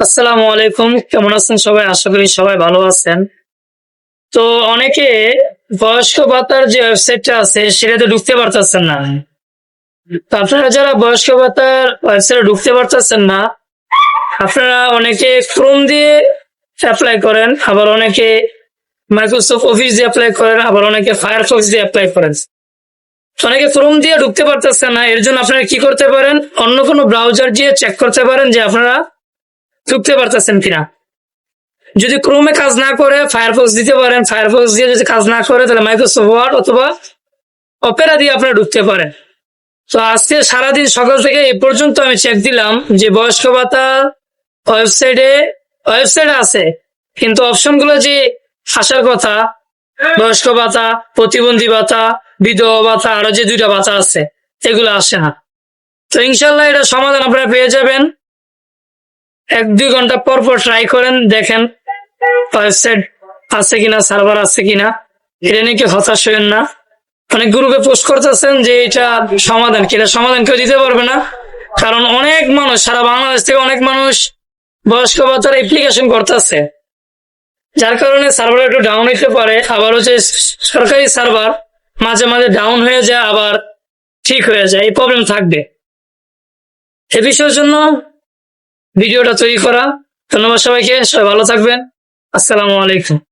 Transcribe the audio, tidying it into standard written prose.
আসসালামু আলাইকুম, কেমন আছেন সবাই? আশা করি সবাই ভালো আছেন। তো অনেকে বয়স্ক ভাতার যে ওয়েবসাইটটা আছে সেটাতে ঢুকতে পারতেছেন না। তো আপনারা যারা বয়স্ক ভাতার ওয়েবসাইটে ঢুকতে পারতেছেন না, আপনারা অনেকে ক্রোম দিয়ে অ্যাপ্লাই করেন, আবার অনেকে মাইক্রোসফট অফিস দিয়ে অ্যাপ্লাই করেন, আবার অনেকে ফায়ারফক্স দিয়ে অ্যাপ্লাই করেন। তো অনেকে ক্রোম দিয়ে ঢুকতে পারতেছেন না, এর জন্য আপনারা কি করতে পারেন? অন্য কোনো ব্রাউজার দিয়ে চেক করতে পারেন যে আপনারা ঢুকতে পারতেছেন কিনা। যদি ক্রোমে কাজ না করে ফায়ারফক্স দিতে পারেন, ফায়ারফক্স দিয়ে যদি কাজ না করে তাহলে মাইক্রোসফট ওয়ার্ড অথবা অপেরা দিয়ে আপনারা ঢুকতে পারেন। তো আজকে সারাদিন সকাল থেকে এই পর্যন্ত আমি চেক দিলাম যে বয়স্ক ভাতা ওয়েবসাইট আছে, কিন্তু অপশনগুলো যে আসার কথা, বয়স্ক ভাতা, প্রতিবন্ধী ভাতা, বিধবা ভাতা, আরো যে দুইটা ভাতা আছে, এগুলো আসে না। তো ইনশাল্লাহ এটা সমাধান আপনারা পেয়ে যাবেন। 1-2 ঘন্টা পর পর ট্রাই করেন, দেখেন ওয়েবসাইট আছে কিনা, সার্ভার আছে কিনা। এটা নিয়ে কেউ হতাশ হবেন না। অনেক গ্রুপে পোস্ট করতেছেন যে এটা সমাধান, কি এটা সমাধান কেউ দিতে পারবে না, কারণ অনেক মানুষ সারা বাংলাদেশ থেকে অনেক মানুষ বয়স্ক ভাতার অ্যাপ্লিকেশন করতেছে, যার কারণে সার্ভার একটু ডাউন হইতে পারে। আবার হচ্ছে সরকারি সার্ভার মাঝে মাঝে ডাউন হয়ে যায়, আবার ঠিক হয়ে যায়, এই প্রবলেম থাকবে। এ বিষয়ের জন্য ভিডিওটা তৈরি করা। ধন্যবাদ সবাইকে, সবাই ভালো থাকবেন। আসসালামু আলাইকুম।